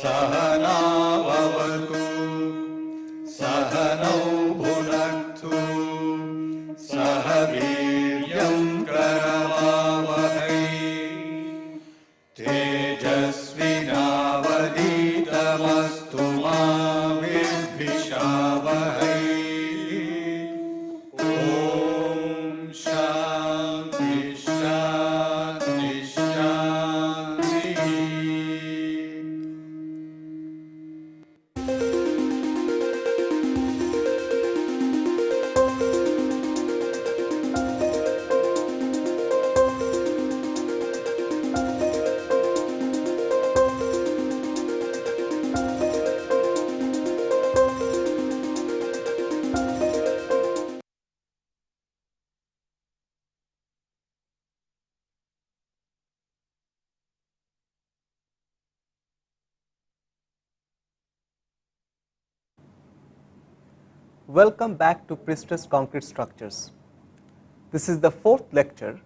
सहनाववतु सहनौ भुनक्तु सह वीर्यं करवावहै तेजस्विनावधीतमस्तु मा विद्विषावहै। ॐ शान्ति शान्ति शान्तिः। Welcome back to Prestressed Concrete Structures. This is the fourth lecture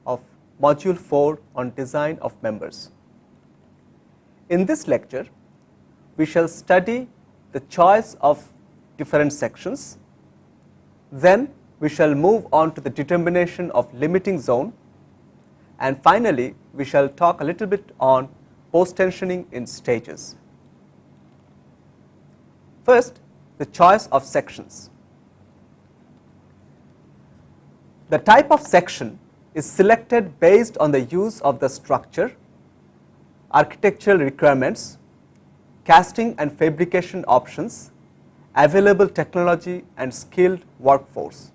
of Module 4 on Design of Members. In this lecture, we shall study the choice of different sections. Then we shall move on to the determination of limiting zone, and finally we shall talk a little bit on post-tensioning in stages. First, the choice of sections. The type of section is selected based on the use of the structure, architectural requirements, casting and fabrication options, available technology and skilled workforce.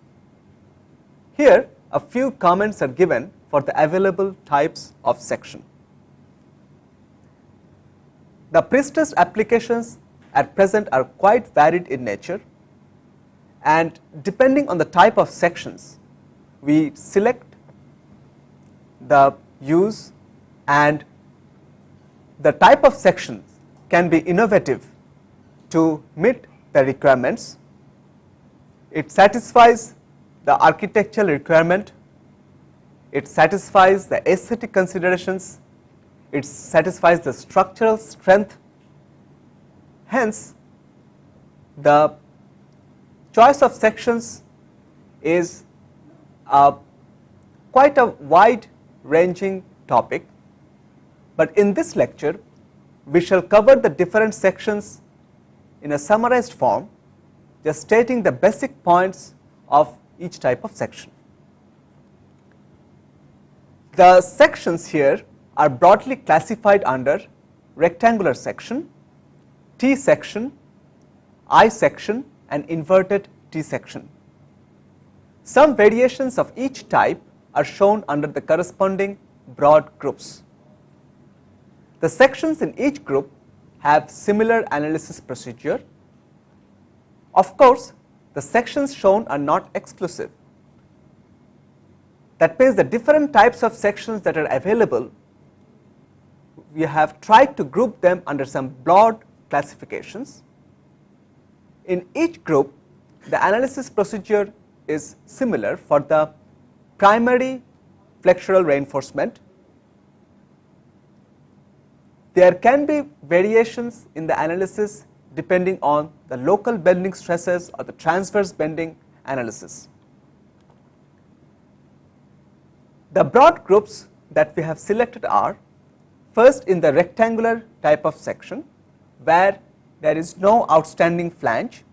Here a few comments are given for the available types of section. The prestressed applications at present are quite varied in nature, and depending on the type of sections we select the use, and the type of sections can be innovative to meet the requirements. It satisfies the architectural requirement, it satisfies the aesthetic considerations, it satisfies the structural strength. Hence, the choice of sections is quite a wide ranging topic, but in this lecture we shall cover the different sections in a summarized form, just stating the basic points of each type of section. The sections here are broadly classified under rectangular section, T section, I section and inverted T section. Some variations of each type are shown under the corresponding broad groups. The sections in each group have similar analysis procedure. Of course, the sections shown are not exclusive. That means the different types of sections that are available, we have tried to group them under some broad classifications. In each group, the analysis procedure is similar for the primary flexural reinforcement. There can be variations in the analysis depending on the local bending stresses or the transverse bending analysis. The broad groups that we have selected are: first, in the rectangular type of section where there is no outstanding flange.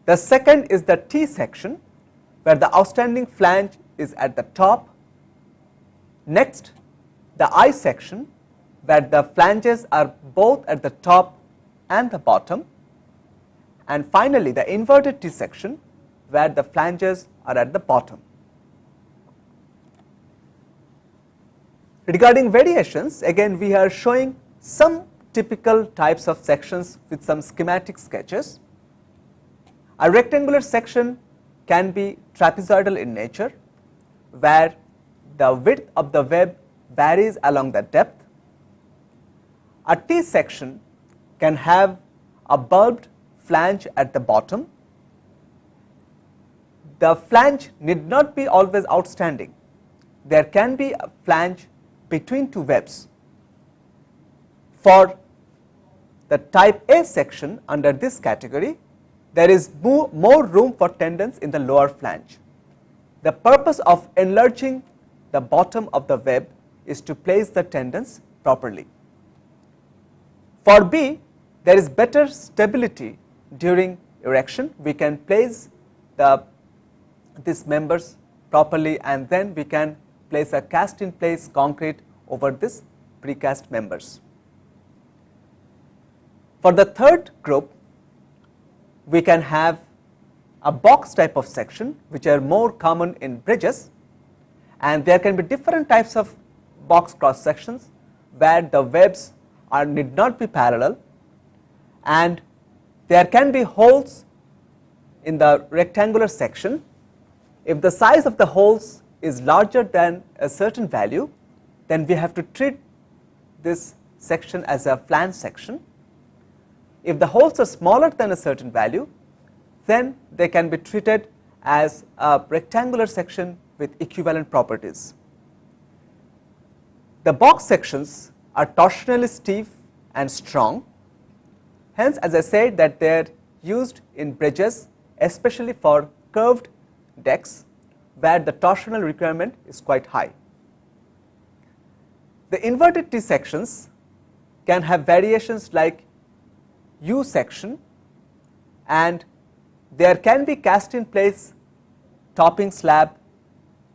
The second is the T section where the outstanding flange is at the top. Next, the I section where the flanges are both at the top and the bottom, and finally the inverted T section where the flanges are at the bottom. Regarding variations, again we are showing some typical types of sections with some schematic sketches. A rectangular section can be trapezoidal in nature, where the width of the web varies along the depth. A T section can have a bulbed flange at the bottom. The flange need not be always outstanding. There can be a flange between two webs. For the type A section under this category, there is more room for tendons in the lower flange. The purpose of enlarging the bottom of the web is to place the tendons properly. For B, there is better stability during erection. We can place these members properly, and then we can place a cast in place concrete over this precast members. For the third group, we can have a box type of section, which are more common in bridges, and there can be different types of box cross sections where the webs need not be parallel, and there can be holes in the rectangular section. If the size of the holes is larger than a certain value, then we have to treat this section as a flange section. If the holes are smaller than a certain value, then they can be treated as a rectangular section with equivalent properties. The box sections are torsionally stiff and strong. Hence, as I said, that they are used in bridges, especially for curved decks where the torsional requirement is quite high. The inverted T sections can have variations like U section, and there can be cast in place topping slab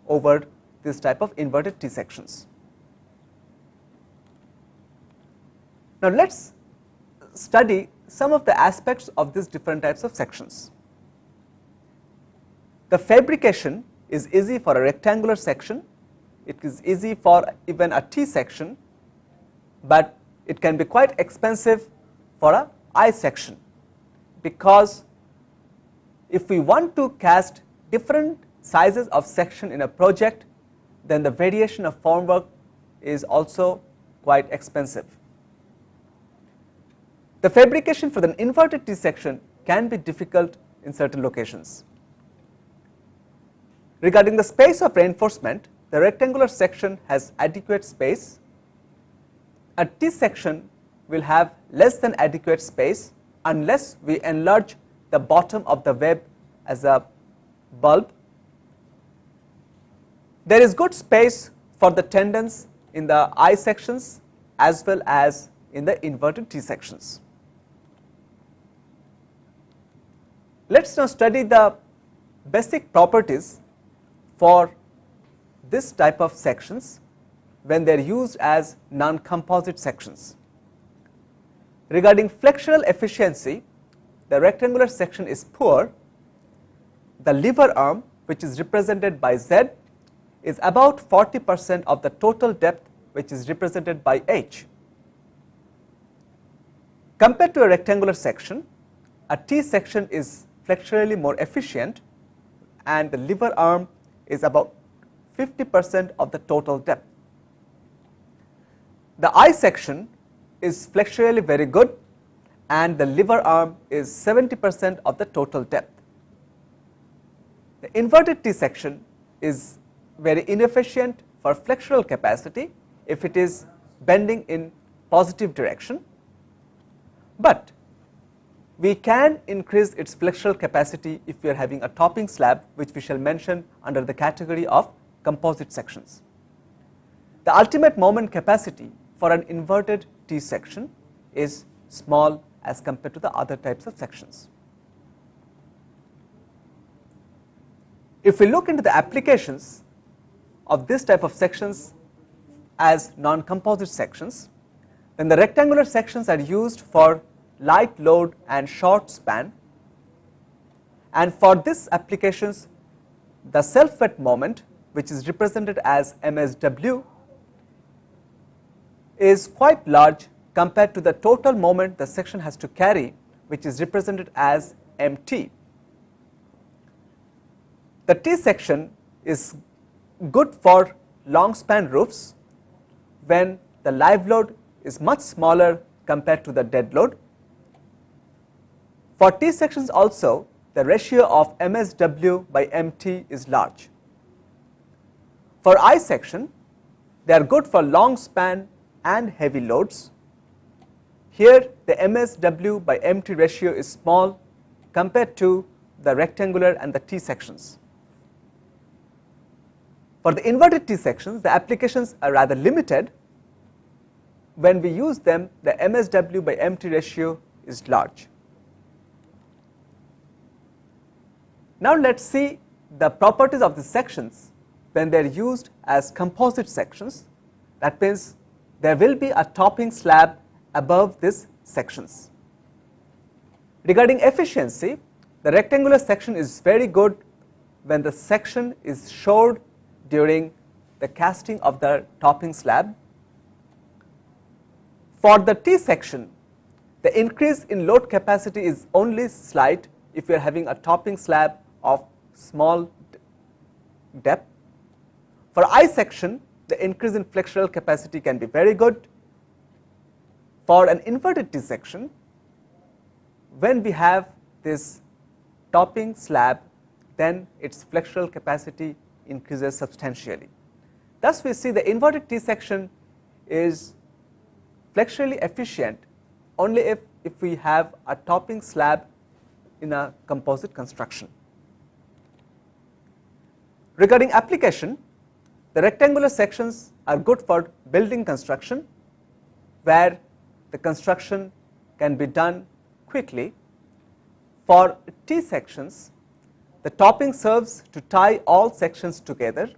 over this type of inverted T sections. Now, let us study some of the aspects of these different types of sections. The fabrication is easy for a rectangular section, it is easy for even a T section, but it can be quite expensive for a I section, because if we want to cast different sizes of section in a project, then the variation of formwork is also quite expensive. The fabrication for the inverted T section can be difficult in certain locations. Regarding the space of reinforcement, the rectangular section has adequate space. A T section will have less than adequate space unless we enlarge the bottom of the web as a bulb. There is good space for the tendons in the I sections as well as in the inverted T sections. Let us now study the basic properties for this type of sections when they are used as non-composite sections. Regarding flexural efficiency, the rectangular section is poor. The lever arm, which is represented by Z, is about 40% of the total depth, which is represented by H. Compared to a rectangular section, a T section is flexurally more efficient, and the lever arm is about 50% of the total depth. The I section is flexurally very good, and the lever arm is 70% of the total depth. The inverted T section is very inefficient for flexural capacity if it is bending in positive direction, but we can increase its flexural capacity if we are having a topping slab, which we shall mention under the category of composite sections. The ultimate moment capacity for an inverted T section is small as compared to the other types of sections. If we look into the applications of this type of sections as non-composite sections, then the rectangular sections are used for light load and short span, and for this applications the self weight moment, which is represented as MSW, is quite large compared to the total moment the section has to carry, which is represented as MT. The T section is good for long span roofs when the live load is much smaller compared to the dead load. For T sections also, the ratio of MSW by MT is large. For I section, they are good for long span and heavy loads. here the MSW by MT ratio is small compared to the rectangular and the T sections. For the inverted T sections, the applications are rather limited. When we use them, the MSW by MT ratio is large. Now let us see the properties of the sections when they are used as composite sections. That means there will be a topping slab above these sections. Regarding efficiency, the rectangular section is very good when the section is shored during the casting of the topping slab. For the T section, the increase in load capacity is only slight if you are having a topping slab of small depth. For I section, the increase in flexural capacity can be very good. For an inverted T section, when we have this topping slab, then its flexural capacity increases substantially. Thus, we see the inverted T section is flexurally efficient only if we have a topping slab in a composite construction. Regarding application, the rectangular sections are good for building construction, where the construction can be done quickly. For T sections, the topping serves to tie all sections together.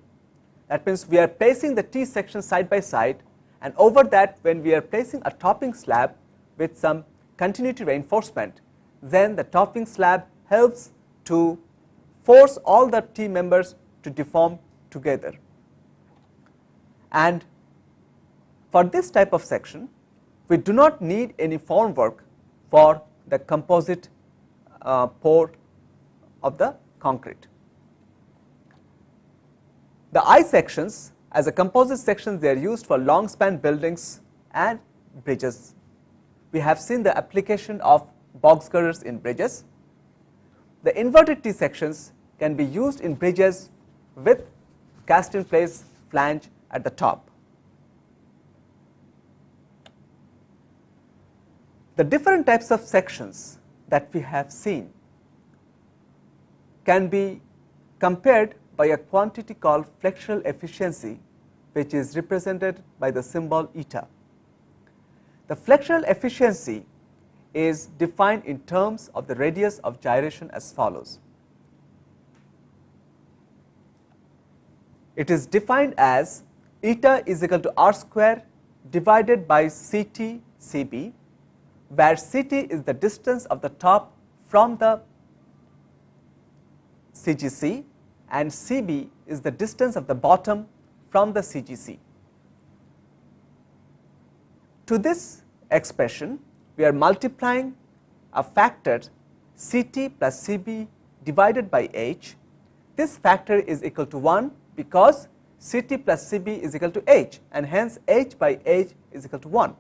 That means we are placing the T section side by side, and over that, when we are placing a topping slab with some continuity reinforcement, then the topping slab helps to force all the T members to deform together. And for this type of section, we do not need any formwork for the composite pour of the concrete. The I sections, as a composite sections, they are used for long span buildings and bridges. We have seen the application of box girders in bridges. The inverted T sections can be used in bridges with cast in place flange at the top. The different types of sections that we have seen can be compared by a quantity called flexural efficiency, which is represented by the symbol eta. The flexural efficiency is defined in terms of the radius of gyration as follows. It is defined as eta is equal to r square divided by Ct Cb, where Ct is the distance of the top from the CGC and Cb is the distance of the bottom from the CGC. To this expression, we are multiplying a factor Ct plus Cb divided by h. This factor is equal to 1 because Ct plus Cb is equal to h, and hence h by h is equal to 1.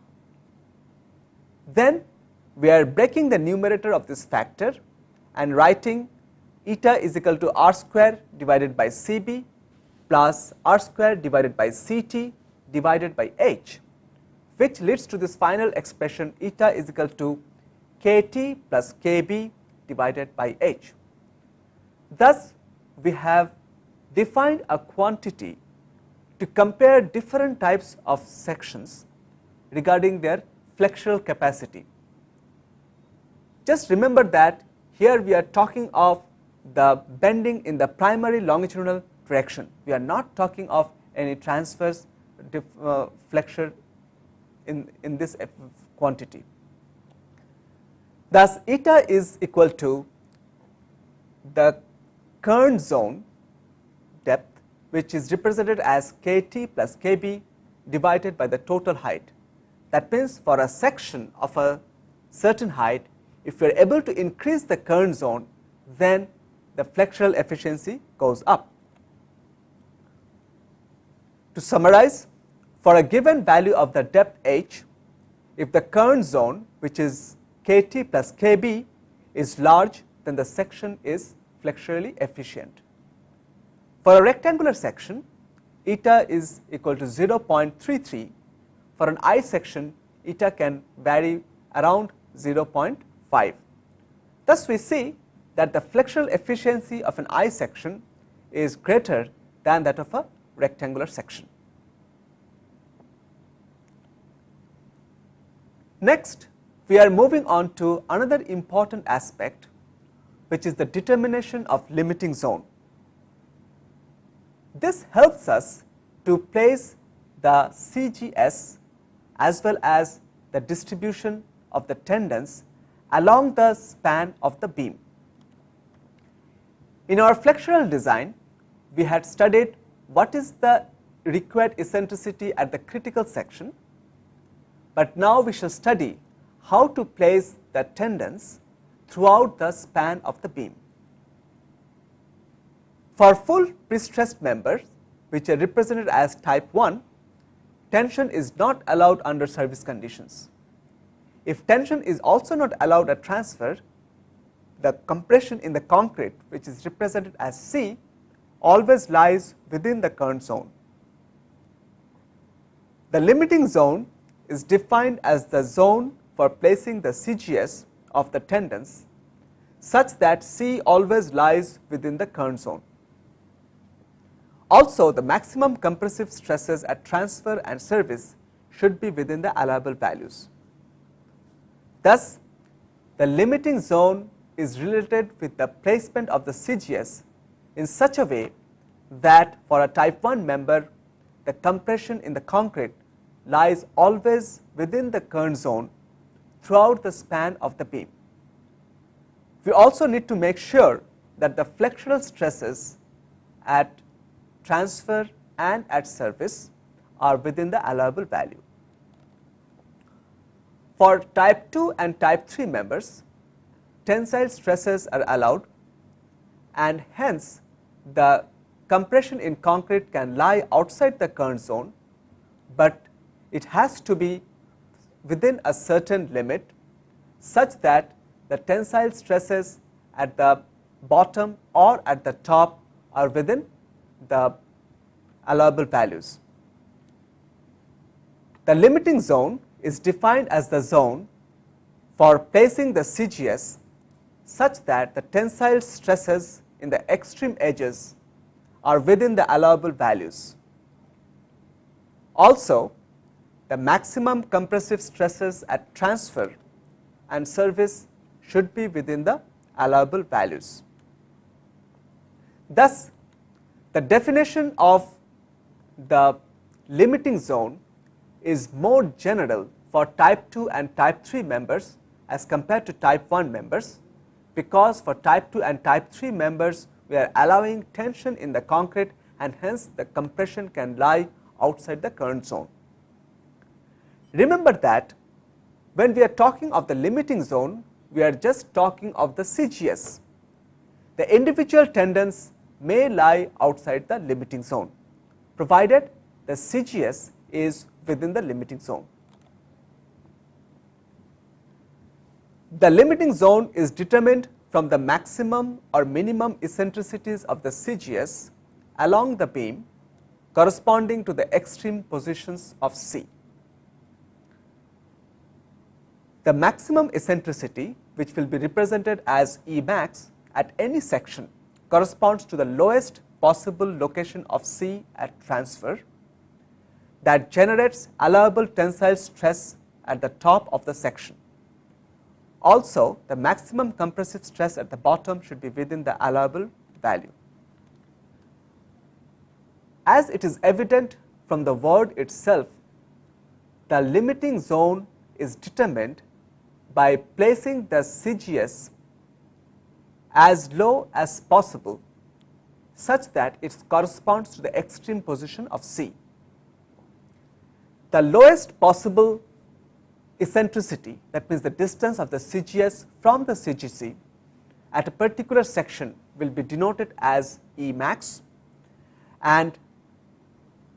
Then we are breaking the numerator of this factor and writing eta is equal to r square divided by Cb plus r square divided by Ct divided by h, which leads to this final expression eta is equal to Kt plus Kb divided by h. Thus, we have defined a quantity to compare different types of sections regarding their flexural capacity. Just remember that here we are talking of the bending in the primary longitudinal direction. We are not talking of any transverse flexure in this quantity. Thus, eta is equal to the kern zone depth, which is represented as Kt plus Kb divided by the total height. That means for a section of a certain height, if we are able to increase the kern zone, then the flexural efficiency goes up. To summarize, for a given value of the depth h, if the kern zone, which is Kt plus Kb, is large, then the section is flexurally efficient. For a rectangular section, eta is equal to 0.33. For an I section, eta can vary around 0.5. Thus, we see that the flexural efficiency of an I section is greater than that of a rectangular section. Next, we are moving on to another important aspect, which is the determination of limiting zone. This helps us to place the CGS as well as the distribution of the tendons along the span of the beam. In our flexural design, we had studied what is the required eccentricity at the critical section, but now we shall study how to place the tendons throughout the span of the beam. For full prestressed members, which are represented as type 1, tension is not allowed under service conditions. If tension is also not allowed at transfer, the compression in the concrete, which is represented as C, always lies within the current zone. The limiting zone is defined as the zone for placing the CGS of the tendons such that C always lies within the current zone. Also, the maximum compressive stresses at transfer and service should be within the allowable values. Thus, the limiting zone is related with the placement of the CGS in such a way that for a type 1 member, the compression in the concrete lies always within the current zone throughout the span of the beam. We also need to make sure that the flexural stresses at transfer and at service are within the allowable value. For type 2 and type 3 members, tensile stresses are allowed, and hence the compression in concrete can lie outside the current zone, but it has to be within a certain limit such that the tensile stresses at the bottom or at the top are within the allowable values. The limiting zone is defined as the zone for placing the CGS such that the tensile stresses in the extreme edges are within the allowable values. Also, the maximum compressive stresses at transfer and service should be within the allowable values. Thus, the definition of the limiting zone is more general for type 2 and type 3 members as compared to type 1 members, because for type 2 and type 3 members we are allowing tension in the concrete, and hence the compression can lie outside the current zone. Remember that when we are talking of the limiting zone, we are just talking of the CGS. The individual tendons may lie outside the limiting zone, provided the CGS is within the limiting zone. The limiting zone is determined from the maximum or minimum eccentricities of the CGS along the beam corresponding to the extreme positions of C. The maximum eccentricity, which will be represented as E max at any section, corresponds to the lowest possible location of C at transfer that generates allowable tensile stress at the top of the section. Also, the maximum compressive stress at the bottom should be within the allowable value. As it is evident from the word itself, the limiting zone is determined by placing the CGS as low as possible such that it corresponds to the extreme position of C. The lowest possible eccentricity, that means the distance of the CGS from the CGC at a particular section, will be denoted as E max, and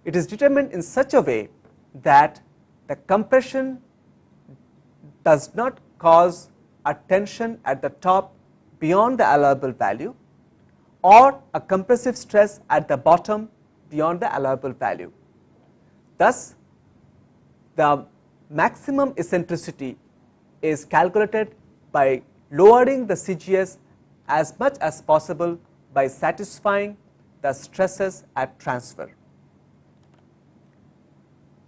it is determined in such a way that the compression does not cause a tension at the top beyond the allowable value, or a compressive stress at the bottom beyond the allowable value. Thus, the maximum eccentricity is calculated by lowering the CGS as much as possible by satisfying the stresses at transfer.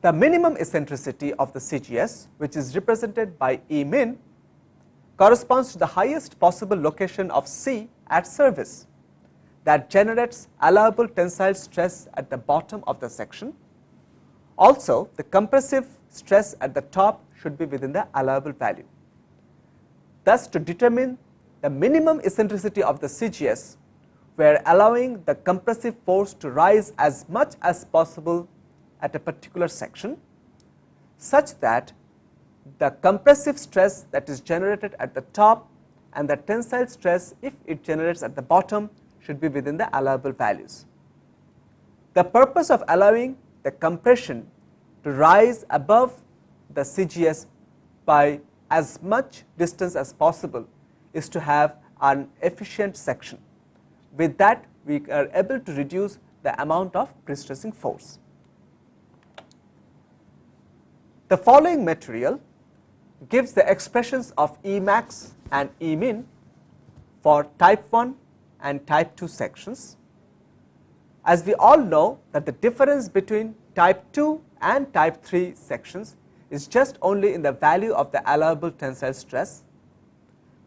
The minimum eccentricity of the CGS, which is represented by E min, corresponds to the highest possible location of C at service that generates allowable tensile stress at the bottom of the section. Also, the compressive stress at the top should be within the allowable value. Thus, to determine the minimum eccentricity of the CGS, we are allowing the compressive force to rise as much as possible at a particular section, such that the compressive stress that is generated at the top and the tensile stress, if it generates at the bottom, should be within the allowable values. The purpose of allowing the compression to rise above the CGS by as much distance as possible is to have an efficient section. With that, we are able to reduce the amount of prestressing force. The following material gives the expressions of E max and E min for type 1 and type 2 sections. As we all know that the difference between type 2 and type 3 sections is just only in the value of the allowable tensile stress.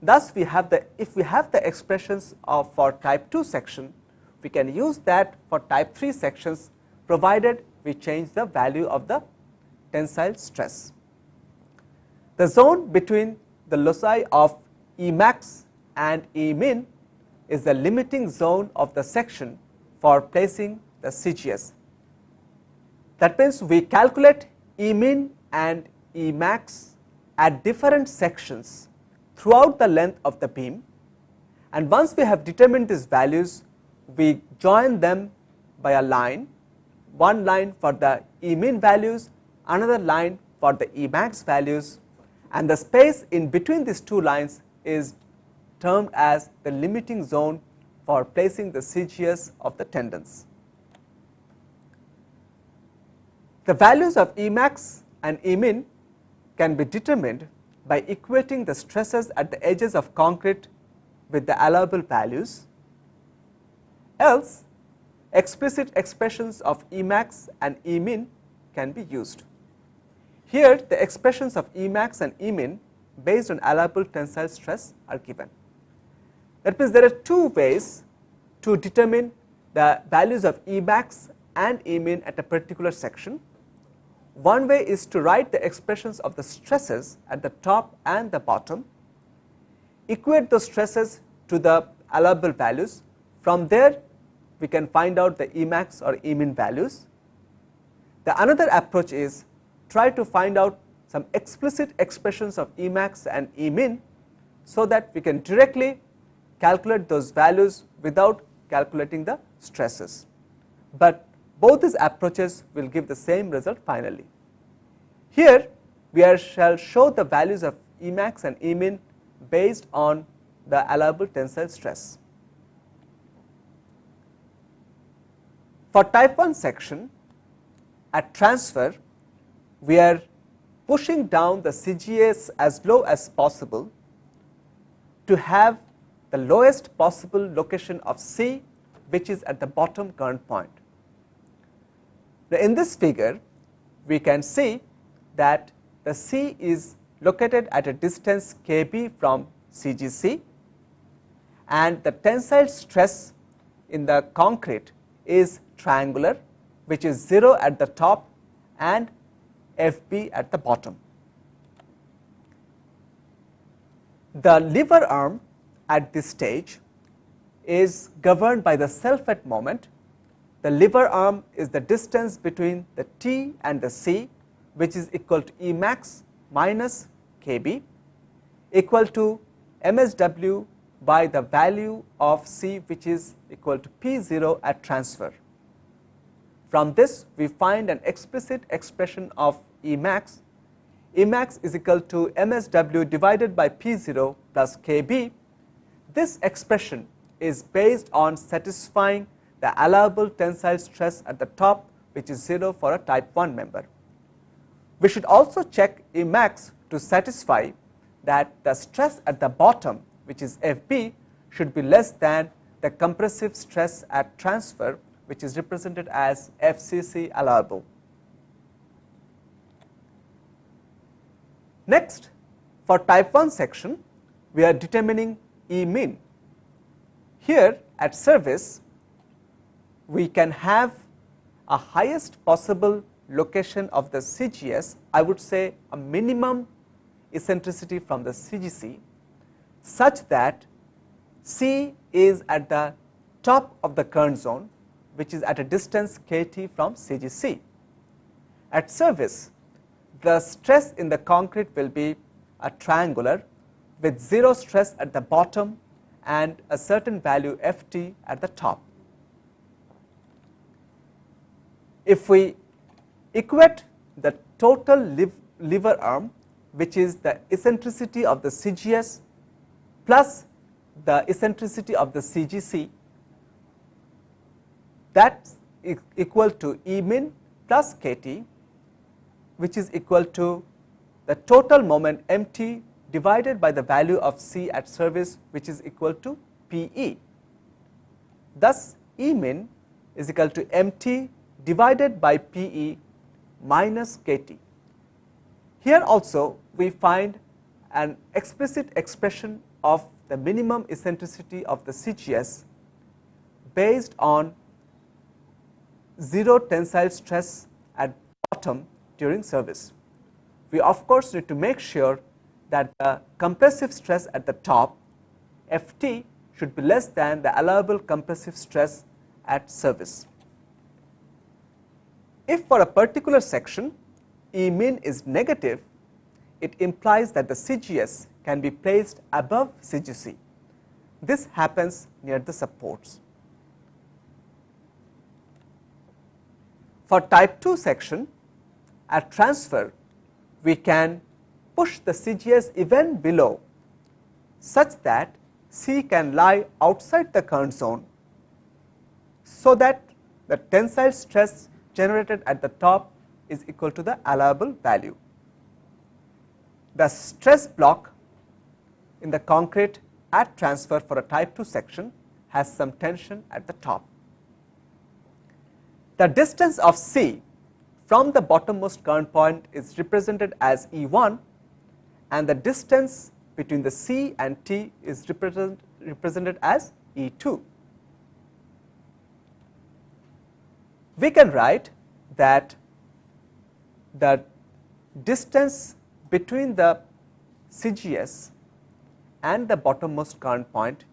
Thus, if we have the expressions for type 2 section, we can use that for type 3 sections, provided we change the value of the tensile stress. The zone between the loci of E max and E min is the limiting zone of the section for placing the CGS. That means we calculate E min and E max at different sections throughout the length of the beam, and once we have determined these values, we join them by a line, one line for the E min values, another line for the E max values, and the space in between these two lines is termed as the limiting zone for placing the CGS of the tendons. The values of E max and E min can be determined by equating the stresses at the edges of concrete with the allowable values, else explicit expressions of E max and E min can be used. Here, the expressions of E max and E min based on allowable tensile stress are given. That means there are two ways to determine the values of E max and E min at a particular section. One way is to write the expressions of the stresses at the top and the bottom, equate those stresses to the allowable values. From there, we can find out the E max or E min values. The another approach is try to find out some explicit expressions of E max and E min, so that we can directly calculate those values without calculating the stresses. But both these approaches will give the same result finally. Here we shall show the values of E max and E min based on the allowable tensile stress. For type 1 section, at transfer, we are pushing down the CGS as low as possible to have the lowest possible location of C, which is at the bottom current point. Now, in this figure, we can see that the C is located at a distance kb from CGC, and the tensile stress in the concrete is triangular, which is 0 at the top and FB at the bottom. The lever arm at this stage is governed by the self-weight moment. The lever arm is the distance between the T and the C, which is equal to E max minus kb, equal to MSW by the value of C, which is equal to P0 at transfer. From this, we find an explicit expression of E max. E max is equal to MSW divided by P0 plus kb. This expression is based on satisfying the allowable tensile stress at the top, which is 0 for a type 1 member. We should also check E max to satisfy that the stress at the bottom, which is Fb, should be less than the compressive stress at transfer, which is represented as FCC allowable. Next, for type 1 section, we are determining E min. Here at service, we can have a highest possible location of the CGS, I would say a minimum eccentricity from the CGC, such that C is at the top of the current zone, which is at a distance kT from CGC. At service, the stress in the concrete will be a triangular with 0 stress at the bottom and a certain value Ft at the top. If we equate the total lever arm, which is the eccentricity of the CGS plus the eccentricity of the CGC, that is equal to E min plus Kt, which is equal to the total moment mt divided by the value of C at service, which is equal to Pe. Thus, E min is equal to mt divided by Pe minus Kt. Here also we find an explicit expression of the minimum eccentricity of the CGS based on 0 tensile stress at bottom during service. We of course need to make sure that the compressive stress at the top, Ft, should be less than the allowable compressive stress at service. If for a particular section E min is negative, it implies that the CGS can be placed above CGC. This happens near the supports. For type 2 section, at transfer, we can push the CGS even below, such that C can lie outside the current zone, so that the tensile stress generated at the top is equal to the allowable value. The stress block in the concrete at transfer for a type 2 section has some tension at the top. The distance of C from the bottommost current point is represented as E1, and the distance between the C and T is represented as E2. We can write that the distance between the CGS and the bottommost current point,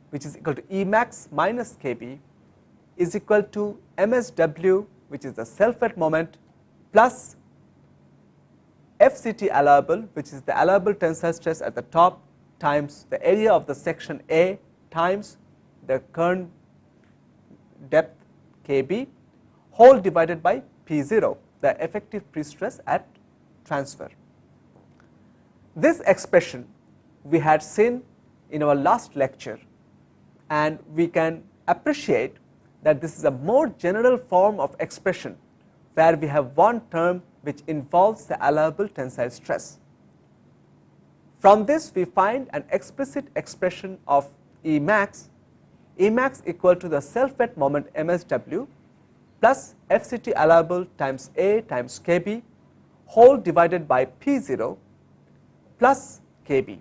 which is equal to E max minus Kb, is equal to MSW, which is the self-weight moment, plus FCT allowable, which is the allowable tensile stress at the top, times the area of the section A times the current depth Kb, whole divided by P0, the effective pre-stress at transfer. This expression we had seen in our last lecture, and we can appreciate that this is a more general form of expression where we have one term which involves the allowable tensile stress. From this we find an explicit expression of E max equal to the self-weight moment MSW plus FCT allowable times A times Kb whole divided by P0 plus Kb.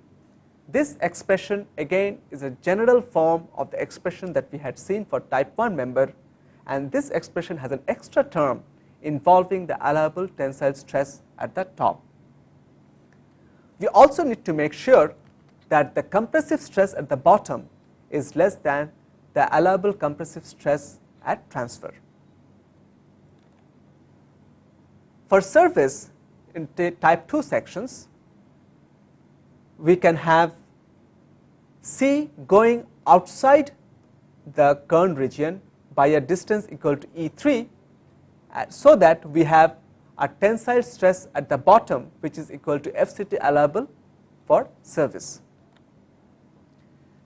This expression again is a general form of the expression that we had seen for type 1 member, and this expression has an extra term involving the allowable tensile stress at the top. We also need to make sure that the compressive stress at the bottom is less than the allowable compressive stress at transfer. For surface in type 2 sections, we can have C going outside the current region by a distance equal to E3, so that we have a tensile stress at the bottom which is equal to FCT allowable for surface.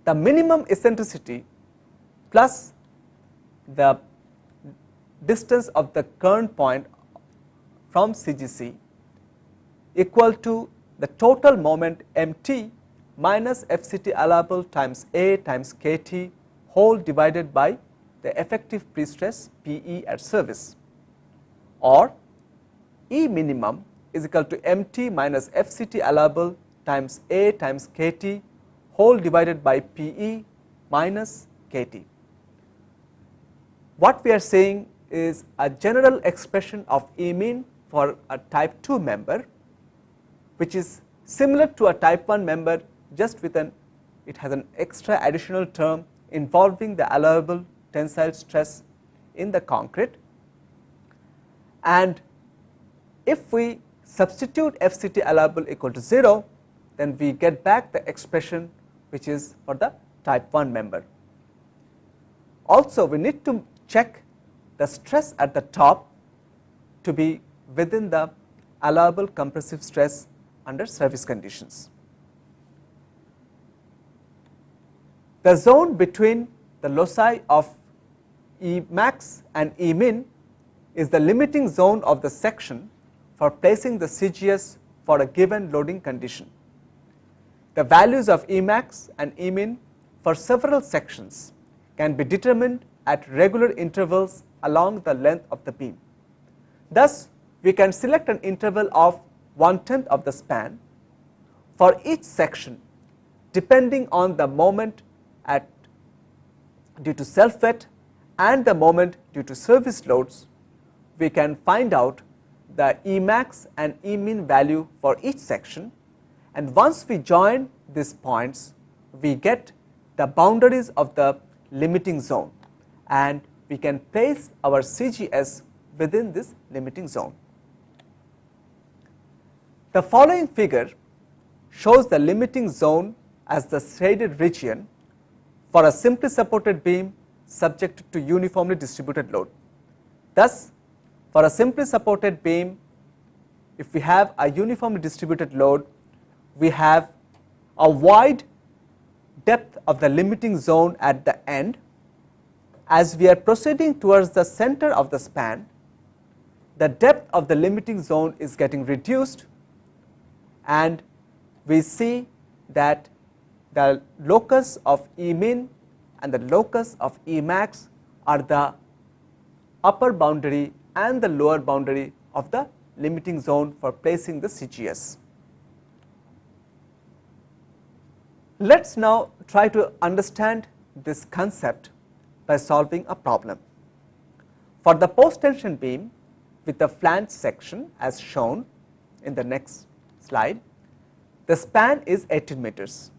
The minimum eccentricity plus the distance of the current point from CGC equal to the total moment mt minus FCT allowable times A times KT whole divided by the effective pre-stress PE at service, or E minimum is equal to mt minus FCT allowable times A times KT whole divided by PE minus KT. What we are saying is a general expression of E min for a type 2 member, which is similar to a type 1 member, just with it has an extra additional term involving the allowable tensile stress in the concrete. And if we substitute FCT allowable equal to 0, then we get back the expression which is for the type 1 member. Also, we need to check the stress at the top to be within the allowable compressive stress under service conditions. The zone between the loci of E max and E min is the limiting zone of the section for placing the CGS for a given loading condition. The values of E max and E min for several sections can be determined at regular intervals along the length of the beam. Thus, we can select an interval of 1/10 of the span for each section depending on the moment due to self-wet and the moment due to service loads. We can find out the E max and E min value for each section, and once we join these points, we get the boundaries of the limiting zone, and we can place our CGS within this limiting zone. The following figure shows the limiting zone as the shaded region for a simply supported beam subject to uniformly distributed load. Thus, for a simply supported beam, if we have a uniformly distributed load, we have a wide depth of the limiting zone at the end. As we are proceeding towards the center of the span, the depth of the limiting zone is getting reduced, and we see that the locus of E min and the locus of E max are the upper boundary and the lower boundary of the limiting zone for placing the CGS. Let us now try to understand this concept by solving a problem. For the post-tension beam with the flange section as shown in the next slide, the span is 18 meters.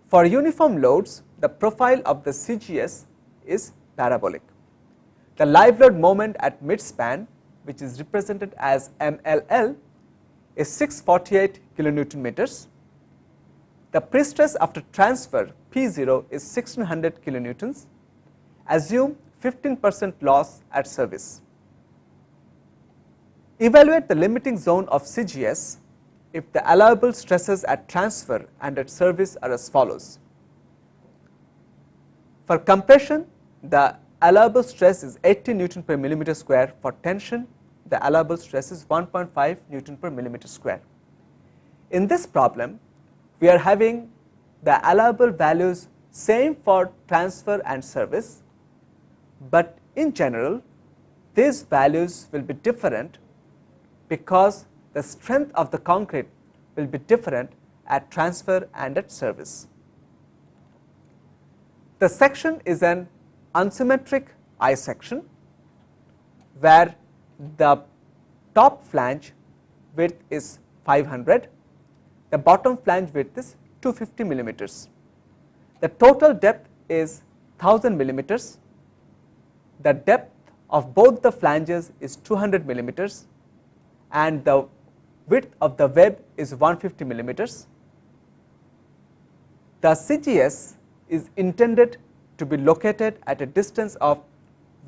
For uniform loads, the profile of the CGS is parabolic. The live load moment at mid-span, which is represented as MLL, is 648 kilonewton meters. The pre-stress after transfer P0 is 1600 kilonewtons. Assume 15% loss at service. Evaluate the limiting zone of CGS if the allowable stresses at transfer and at service are as follows. For compression, the allowable stress is 80 Newton per millimeter square. For tension, the allowable stress is 1.5 Newton per millimeter square. In this problem, we are having the allowable values same for transfer and service, but in general, these values will be different because the strength of the concrete will be different at transfer and at service. The section is an unsymmetric I section where the top flange width is 500, the bottom flange width is 250 millimeters. The total depth is 1000 millimeters. The depth of both the flanges is 200 millimeters, and the width of the web is 150 millimeters. The CGS is intended to be located at a distance of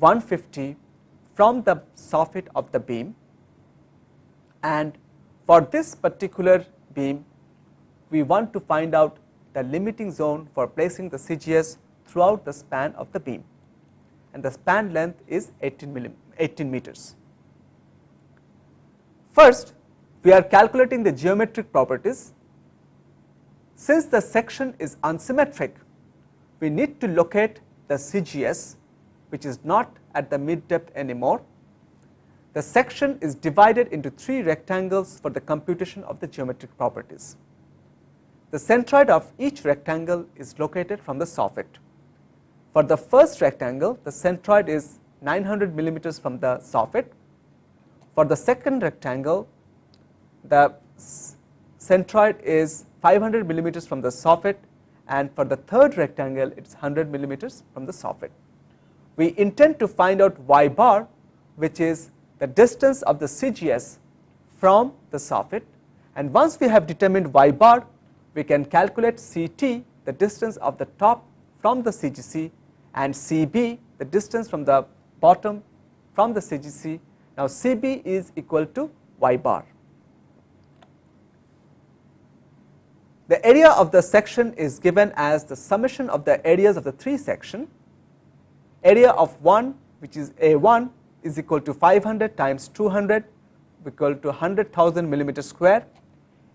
150 from the soffit of the beam, and for this particular beam, we want to find out the limiting zone for placing the CGS throughout the span of the beam, and the span length is 18 meters. First, we are calculating the geometric properties. Since the section is unsymmetric, we need to locate the CGS, which is not at the mid depth anymore. The section is divided into 3 rectangles for the computation of the geometric properties. The centroid of each rectangle is located from the soffit. For the first rectangle, the centroid is 900 millimeters from the soffit. For the second rectangle, the centroid is 500 millimeters from the soffit, and for the third rectangle, it is 100 millimeters from the soffit. We intend to find out y bar, which is the distance of the CGS from the soffit, and once we have determined y bar, we can calculate CT, the distance of the top from the CGC, and CB, the distance from the bottom from the CGC. Now CB is equal to y bar. The area of the section is given as the summation of the areas of the 3 sections. Area of 1, which is A1, is equal to 500 times 200, equal to 100,000 millimeter square.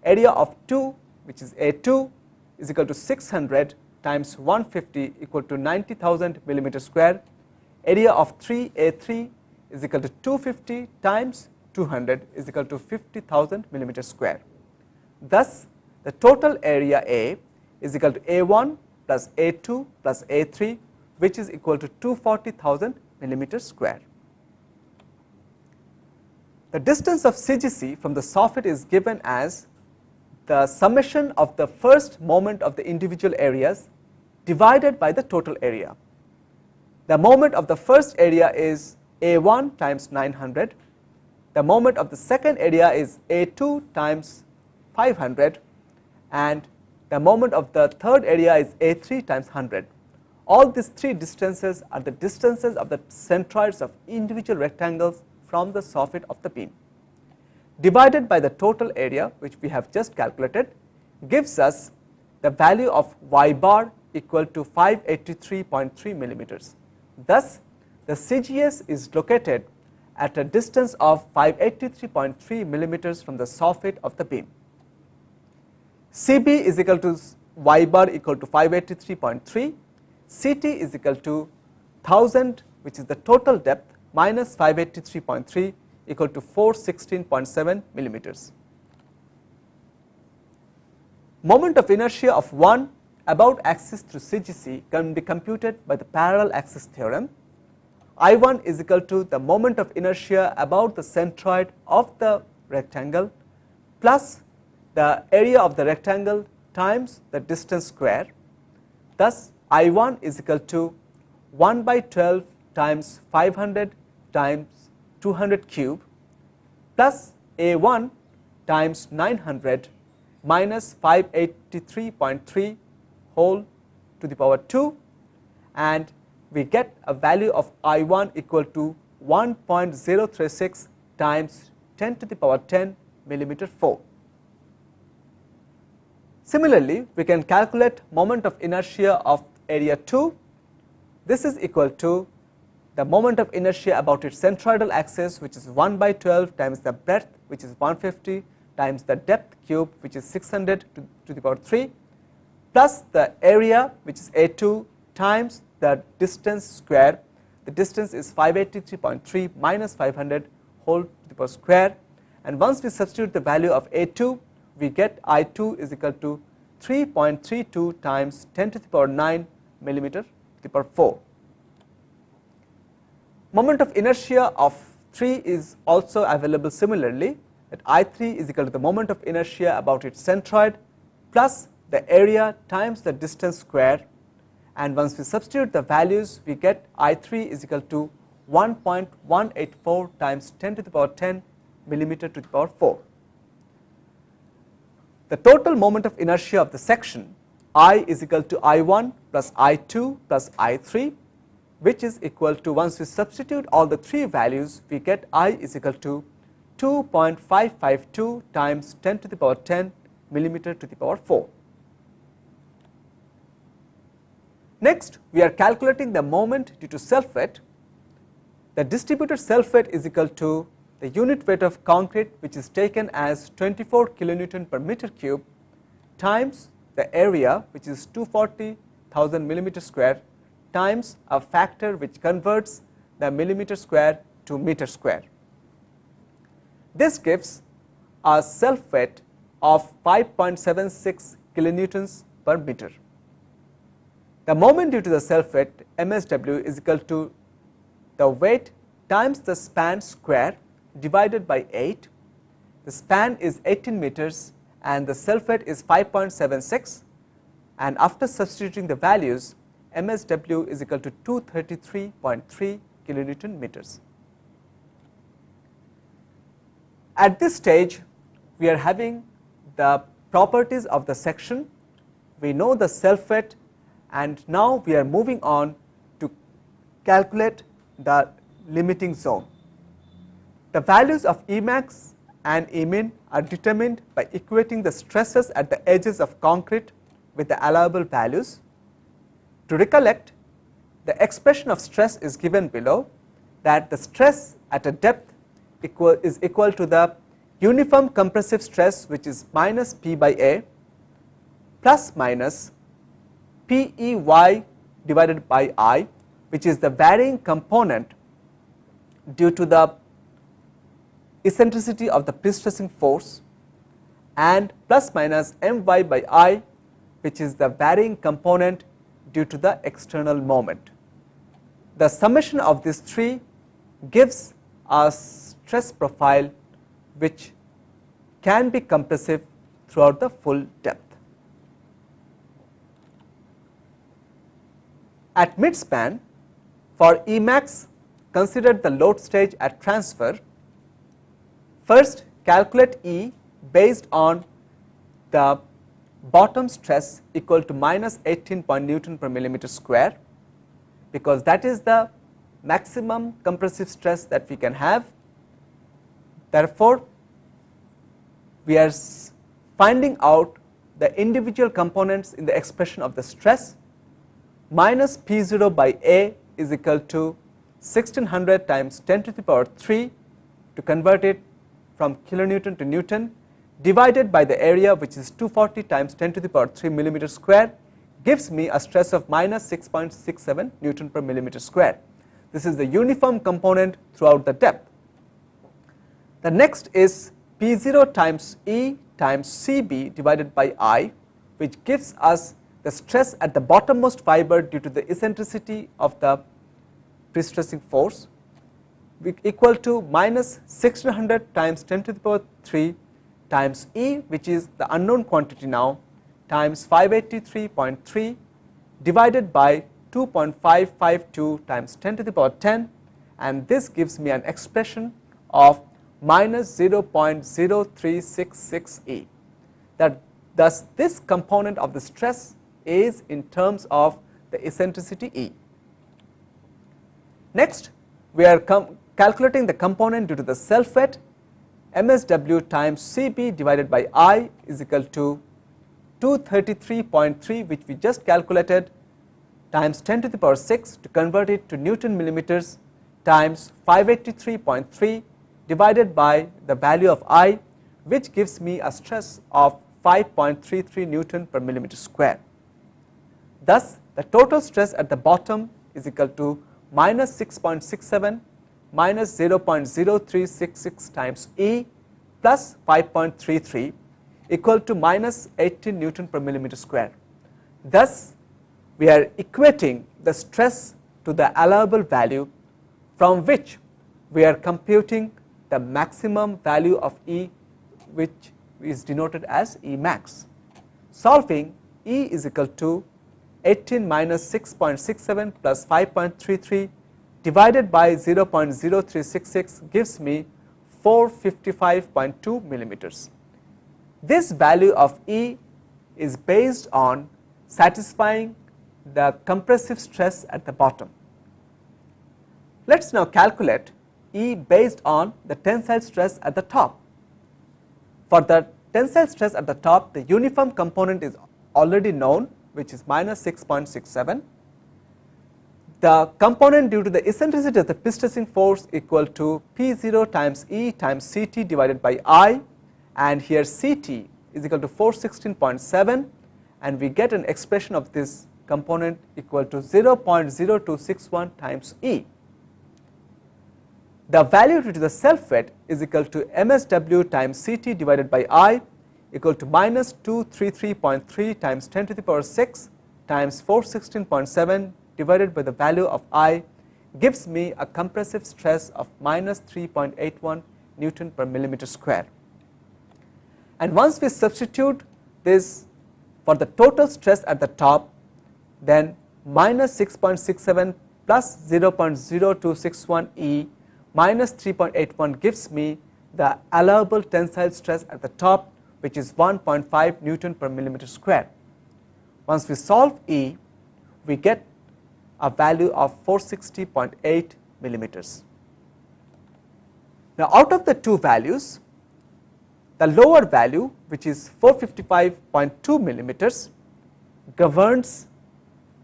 Area of 2, which is A2, is equal to 600 times 150, equal to 90,000 millimeter square. Area of 3, A3, is equal to 250 times 200, is equal to 50,000 millimeter square. Thus, the total area A is equal to A1 plus A2 plus A3, which is equal to 240,000 millimeter square. The distance of CGC from the soffit is given as the summation of the first moment of the individual areas divided by the total area. The moment of the first area is A1 times 900, the moment of the second area is A2 times 500, and the moment of the third area is A3 times 100. All these 3 distances are the distances of the centroids of individual rectangles from the soffit of the beam. Divided by the total area, which we have just calculated, gives us the value of y bar equal to 583.3 millimeters. Thus, the CGS is located at a distance of 583.3 millimeters from the soffit of the beam. CB is equal to y bar equal to 583.3, CT is equal to 1000, which is the total depth, minus 583.3 equal to 416.7 millimeters. Moment of inertia of 1 about axis through CGC can be computed by the parallel axis theorem. I1 is equal to the moment of inertia about the centroid of the rectangle plus the area of the rectangle times the distance square. Thus, I1 is equal to 1 by 12 times 500 times 200 cube plus A1 times 900 minus 583.3 whole to the power 2, and we get a value of I1 equal to 1.036 times 10 to the power 10 millimeter 4. Similarly, we can calculate moment of inertia of area 2. This is equal to the moment of inertia about its centroidal axis, which is 1 by 12 times the breadth, which is 150 times the depth cube, which is 600 to the power 3, plus the area, which is A2 times the distance square. The distance is 583.3 minus 500 whole to the power square, and once we substitute the value of A2, we get I2 is equal to 3.32 times 10 to the power 9 millimeter to the power 4. Moment of inertia of 3 is also available similarly, that I3 is equal to the moment of inertia about its centroid plus the area times the distance square, and once we substitute the values, we get I3 is equal to 1.184 times 10 to the power 10 millimeter to the power 4. The total moment of inertia of the section I is equal to I1 plus I2 plus I3, which is equal to, once we substitute all the 3 values, we get I is equal to 2.552 times 10 to the power 10 millimeter to the power 4. Next, we are calculating the moment due to self weight. The distributed self weight is equal to the unit weight of concrete, which is taken as 24 kilonewton per meter cube, times the area, which is 240,000 millimeter square, times a factor which converts the millimeter square to meter square. This gives a self weight of 5.76 kilonewtons per meter. The moment due to the self weight MSW is equal to the weight times the span square divided by 8. The span is 18 meters and the self weight is 5.76, and after substituting the values, MSW is equal to 233.3 kilonewton meters. At this stage, we are having the properties of the section, we know the self weight, and now we are moving on to calculate the limiting zone. The values of Emax and Emin are determined by equating the stresses at the edges of concrete with the allowable values. To recollect, the expression of stress is given below, that the stress at a depth is equal to the uniform compressive stress, which is minus P by A plus minus PEY divided by I, which is the varying component due to the eccentricity of the prestressing force, and plus minus My by I, which is the varying component due to the external moment. The summation of these three gives a stress profile which can be compressive throughout the full depth. At midspan, for Emax, consider the load stage at transfer. First, calculate E based on the bottom stress equal to minus 18 Newton per millimeter square, because that is the maximum compressive stress that we can have. Therefore, we are finding out the individual components in the expression of the stress. Minus P0 by A is equal to 1600 times 10 to the power 3 to convert it from kilonewton to Newton, divided by the area, which is 240 times 10 to the power 3 millimeter square, gives me a stress of minus 6.67 Newton per millimeter square. This is the uniform component throughout the depth. The next is P0 times E times CB divided by I, which gives us the stress at the bottommost fiber due to the eccentricity of the prestressing force, equal to minus 1600 times 10 to the power 3 times E, which is the unknown quantity now, times 583.3 divided by 2.552 times 10 to the power 10, and this gives me an expression of minus 0.0366 E. Thus, this component of the stress is in terms of the eccentricity E. Next, we are calculating the component due to the self weight. MSW times CB divided by I is equal to 233.3, which we just calculated, times 10 to the power 6 to convert it to Newton millimeters, times 583.3 divided by the value of I, which gives me a stress of 5.33 Newton per millimeter square. Thus, the total stress at the bottom is equal to minus 6.67 minus 0.0366 times E plus 5.33 equal to minus 18 Newton per millimeter square. Thus, we are equating the stress to the allowable value, from which we are computing the maximum value of E, which is denoted as E max. Solving, E is equal to 18 minus 6.67 plus 5.33 divided by 0.0366 gives me 455.2 millimeters. This value of E is based on satisfying the compressive stress at the bottom. Let us now calculate E based on the tensile stress at the top. For the tensile stress at the top, the uniform component is already known, which is minus 6.67. the component due to the eccentricity of the prestressing force equal to P0 times E times Ct divided by I, and here Ct is equal to 416.7, and we get an expression of this component equal to 0.0261 times E. The value due to the self weight is equal to MSW times Ct divided by I equal to minus 233.3 times 10 to the power 6 times 416.7 divided by the value of I gives me a compressive stress of minus 3.81 Newton per millimeter square. And once we substitute this for the total stress at the top, then minus 6.67 plus 0.0261 E minus 3.81 gives me the allowable tensile stress at the top, which is 1.5 Newton per millimeter square. Once we solve E, we get a value of 460.8 millimeters. Now, out of the two values, the lower value, which is 455.2 millimeters, governs,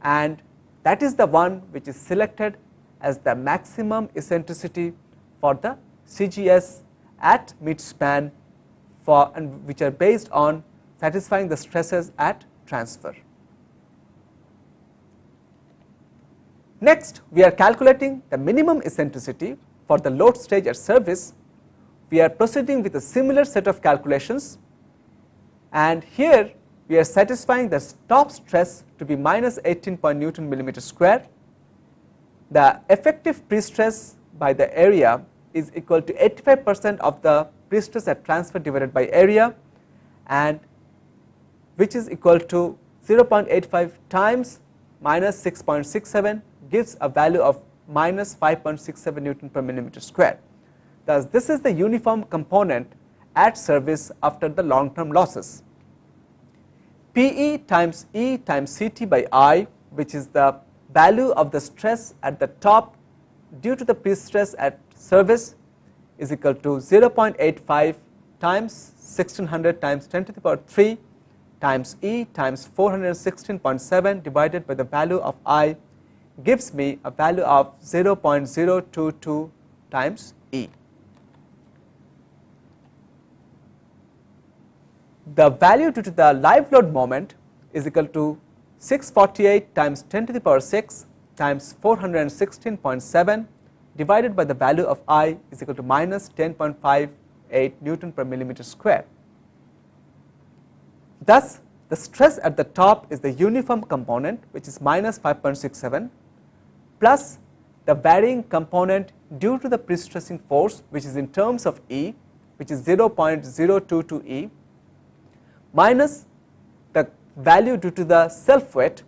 and that is the one which is selected as the maximum eccentricity for the CGS at midspan, and which are based on satisfying the stresses at transfer. Next, we are calculating the minimum eccentricity for the load stage at service. We are proceeding with a similar set of calculations, and here we are satisfying the top stress to be minus 18 Newton millimeter square. The effective pre-stress by the area is equal to 85% of the pre-stress at transfer divided by area, and which is equal to 0.85 times minus 6.67 gives a value of minus 5.67 Newton per millimeter square. Thus, this is the uniform component at service after the long term losses. PE times E times Ct by I, which is the value of the stress at the top due to the pre-stress at service, is equal to 0.85 times 1600 times 10 to the power 3 times E times 416.7 divided by the value of I gives me a value of 0.022 times E. The value due to the live load moment is equal to 648 times 10 to the power 6 times 416.7 divided by the value of I is equal to minus 10.58 Newton per millimeter square. Thus, the stress at the top is the uniform component, which is minus 5.67, plus the varying component due to the pre-stressing force, which is in terms of E, which is 0.022 E, minus the value due to the self weight,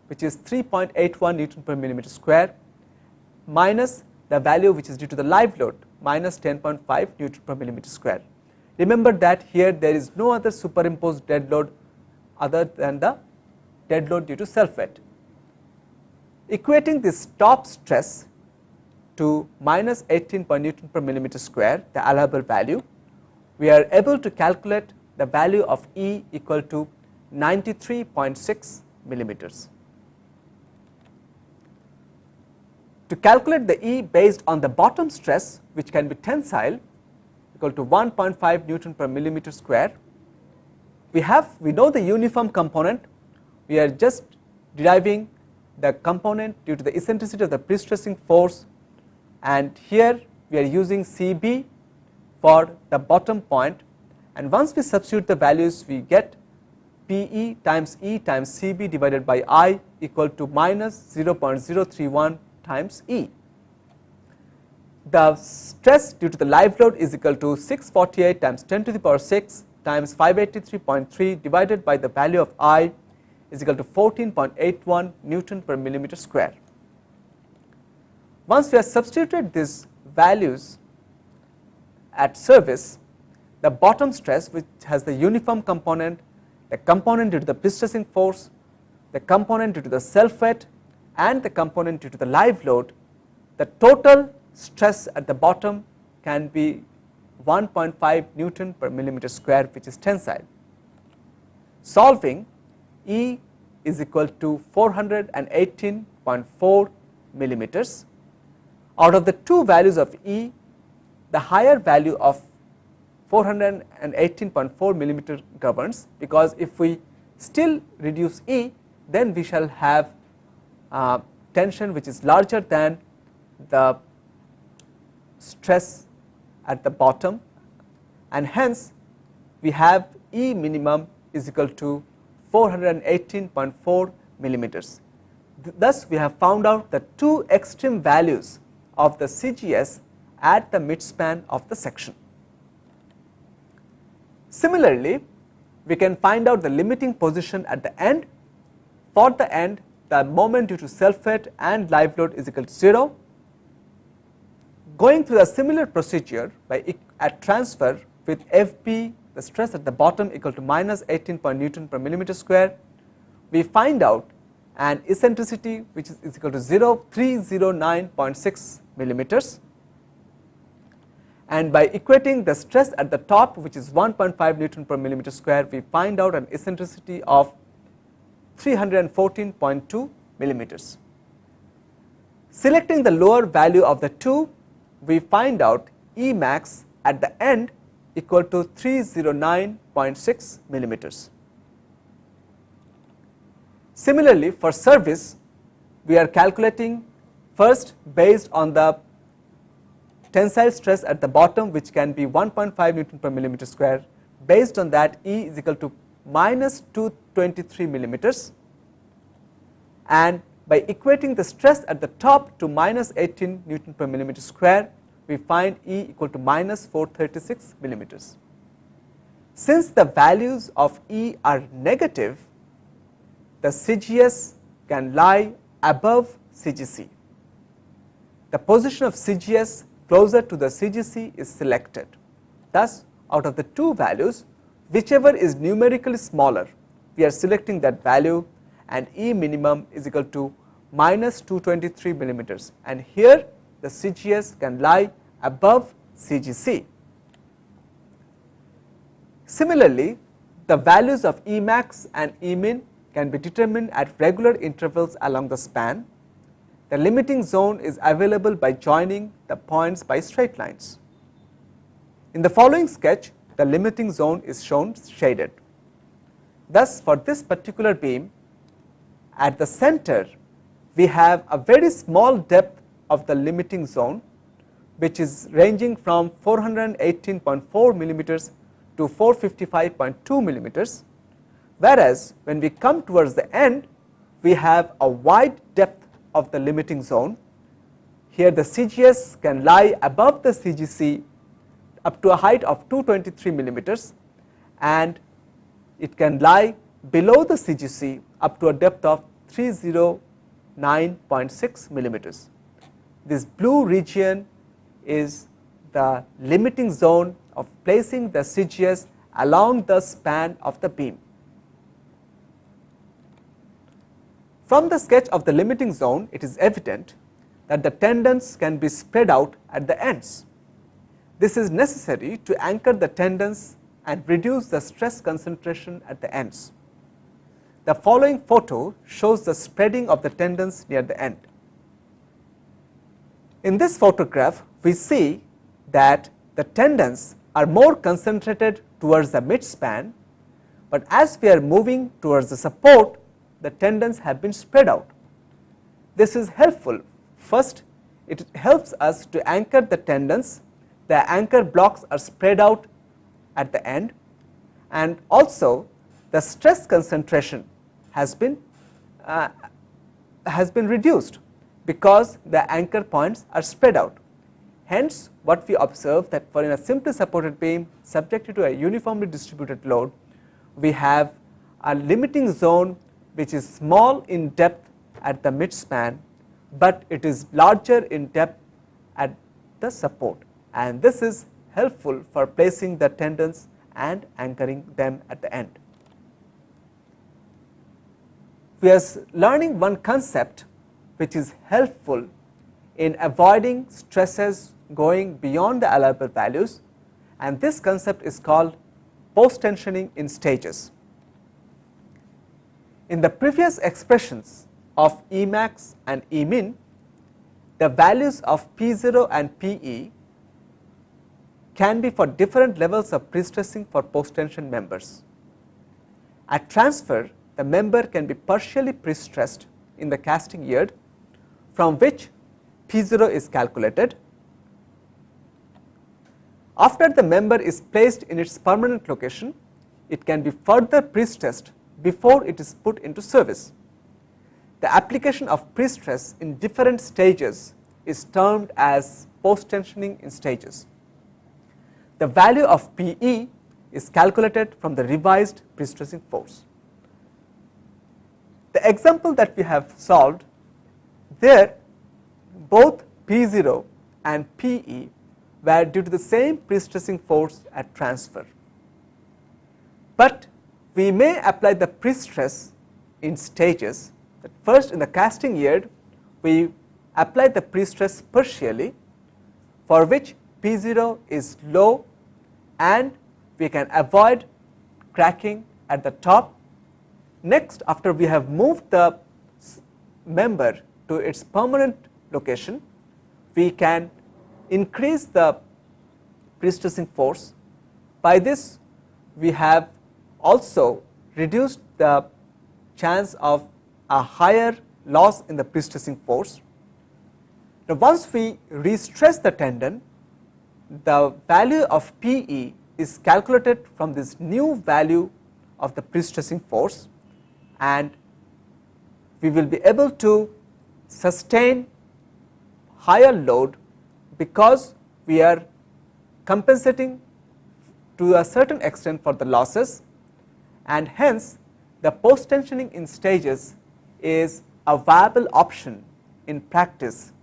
which is 3.81 Newton per millimeter square, minus the value which is due to the live load, minus 10.5 Newton per millimeter square. Remember that here there is no other superimposed dead load other than the dead load due to self weight. Equating this top stress to minus 18 Newton per millimeter square, the allowable value, we are able to calculate the value of E equal to 93.6 millimeters. To calculate the E based on the bottom stress, which can be tensile, equal to 1.5 Newton per millimeter square, we know the uniform component. We are just deriving the component due to the eccentricity of the pre-stressing force, and here we are using Cb for the bottom point, and once we substitute the values, we get Pe times E times Cb divided by I equal to minus 0.031 times E. The stress due to the live load is equal to 648 times 10 to the power 6 times 583.3 divided by the value of I is equal to 14.81 Newton per millimeter square. Once we have substituted these values at service, the bottom stress, which has the uniform component, the component due to the pre-stressing force, the component due to the self weight, and the component due to the live load, the total stress at the bottom can be 1.5 Newton per millimeter square, which is tensile. Solving, E is equal to 418.4 millimeters. Out of the two values of E, the higher value of 418.4 millimeter governs, because if we still reduce E, then we shall have tension which is larger than the stress at the bottom, and hence we have E minimum is equal to 418.4 millimeters. Thus, we have found out the two extreme values of the CGS at the midspan of the section. Similarly, we can find out the limiting position at the end. For the end, the moment due to self weight and live load is equal to 0. Going through a similar procedure at transfer with FB, the stress at the bottom equal to minus 18 Newton per millimeter square, we find out an eccentricity which is equal to 309.6 millimeters, and by equating the stress at the top, which is 1.5 Newton per millimeter square, we find out an eccentricity of 314.2 millimeters. Selecting the lower value of the two, we find out E max at the end equal to 309.6 millimeters. Similarly, for service, we are calculating first based on the tensile stress at the bottom, which can be 1.5 Newton per millimeter square. Based on that, E is equal to minus 223 millimeters, and by equating the stress at the top to minus 18 Newton per millimeter square, we find E equal to minus 436 millimeters. Since the values of E are negative, the CGS can lie above CGC. The position of CGS closer to the CGC is selected. Thus, out of the two values, whichever is numerically smaller, we are selecting that value, and E minimum is equal to minus 223 millimeters, and here the CGS can lie above CGC. Similarly, the values of E max and E min can be determined at regular intervals along the span. The limiting zone is available by joining the points by straight lines. In the following sketch, the limiting zone is shown shaded. Thus, for this particular beam, at the center, we have a very small depth of the limiting zone, which is ranging from 418.4 millimeters to 455.2 millimeters, whereas when we come towards the end, we have a wide depth of the limiting zone. Here the CGS can lie above the CGC up to a height of 223 millimeters, and it can lie below the CGC up to a depth of 309.6 millimeters. This blue region is the limiting zone of placing the CGS along the span of the beam. From the sketch of the limiting zone, it is evident that the tendons can be spread out at the ends. This is necessary to anchor the tendons and reduce the stress concentration at the ends. The following photo shows the spreading of the tendons near the end. In this photograph, we see that the tendons are more concentrated towards the midspan, but as we are moving towards the support, the tendons have been spread out. This is helpful. First, it helps us to anchor the tendons. The anchor blocks are spread out at the end, and also the stress concentration has been reduced because the anchor points are spread out. Hence, what we observe that for in a simply supported beam subjected to a uniformly distributed load, we have a limiting zone which is small in depth at the midspan, but it is larger in depth at the support, and this is helpful for placing the tendons and anchoring them at the end. We are learning one concept which is helpful in avoiding stresses going beyond the allowable values, and this concept is called post-tensioning in stages. In the previous expressions of E max and E min, the values of P0 and PE can be for different levels of prestressing for post-tension members. At transfer, the member can be partially prestressed in the casting yard, from which P0 is calculated. After the member is placed in its permanent location, it can be further prestressed before it is put into service. The application of prestress in different stages is termed as post-tensioning in stages. The value of PE is calculated from the revised prestressing force. The example that we have solved, there both P0 and PE were due to the same prestressing force at transfer. But we may apply the prestress in stages. That first, in the casting yard, we apply the prestress partially, for which P0 is low and we can avoid cracking at the top. Next, after we have moved the member to its permanent location, we can increase the prestressing force. By this, we have also reduced the chance of a higher loss in the prestressing force. Now, once we restress the tendon, the value of PE is calculated from this new value of the prestressing force, and we will be able to sustain higher load because we are compensating to a certain extent for the losses, and hence the post-tensioning in stages is a viable option in practice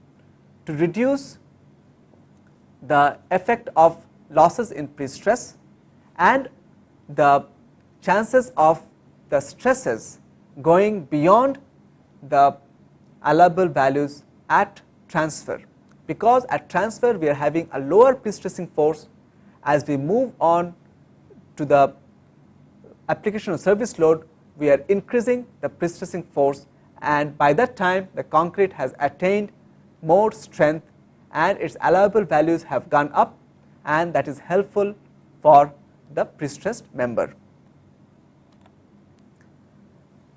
to reduce the effect of losses in prestress and the chances of the stresses going beyond the allowable values at transfer, because at transfer we are having a lower prestressing force. As we move on to the application of service load, we are increasing the prestressing force, and by that time the concrete has attained more strength and its allowable values have gone up, and that is helpful for the prestressed member.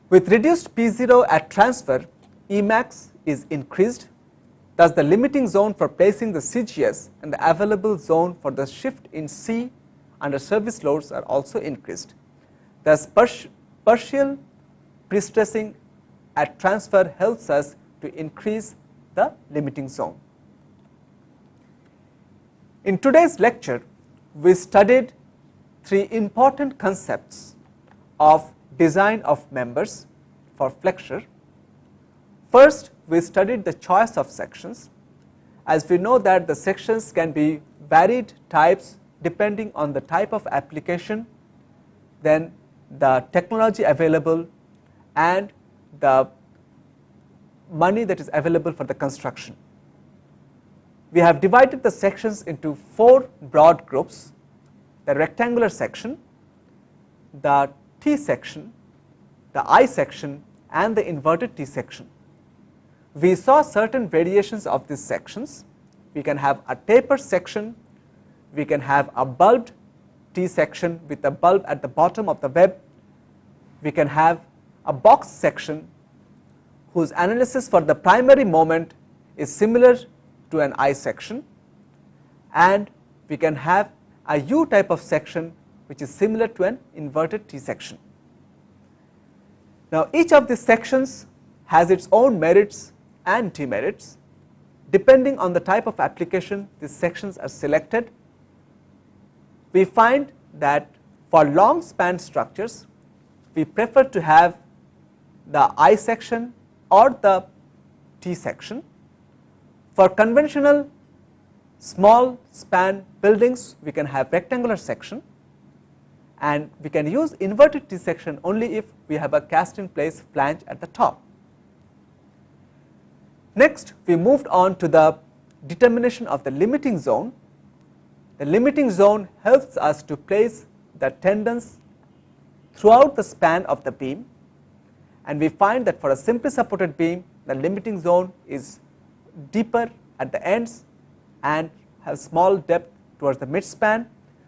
With reduced P0 at transfer, Emax is increased. Thus, the limiting zone for placing the CGS and the available zone for the shift in C under service loads are also increased. Thus, partial prestressing at transfer helps us to increase the limiting zone. In today's lecture, we studied three important concepts of design of members for flexure. First, we studied the choice of sections. As we know that the sections can be varied types depending on the type of application, then the technology available and the money that is available for the construction. We have divided the sections into four broad groups: the rectangular section, the T section, the I section, and the inverted T section. We saw certain variations of these sections. We can have a taper section, we can have a bulbed T section with a bulb at the bottom of the web, we can have a box section whose analysis for the primary moment is similar to an I section, and we can have a U type of section which is similar to an inverted T section. Now, each of these sections has its own merits and demerits. Depending on the type of application these sections are selected, we find that for long span structures we prefer to have the I section or the T section. For conventional small span buildings, we can have rectangular section, and we can use inverted T section only if we have a cast in place flange at the top. Next, we moved on to the determination of the limiting zone. The limiting zone helps us to place the tendons throughout the span of the beam, and we find that for a simply supported beam the limiting zone is deeper at the ends and have small depth towards the midspan.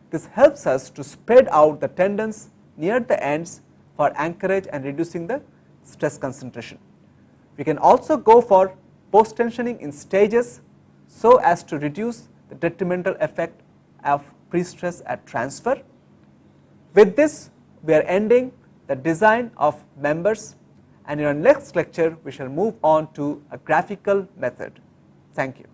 This helps us to spread out the tendons near the ends for anchorage and reducing the stress concentration. We can also go for post tensioning in stages so as to reduce the detrimental effect of pre-stress at transfer. With this, we are ending the design of members, and in our next lecture we shall move on to a graphical method. Thank you.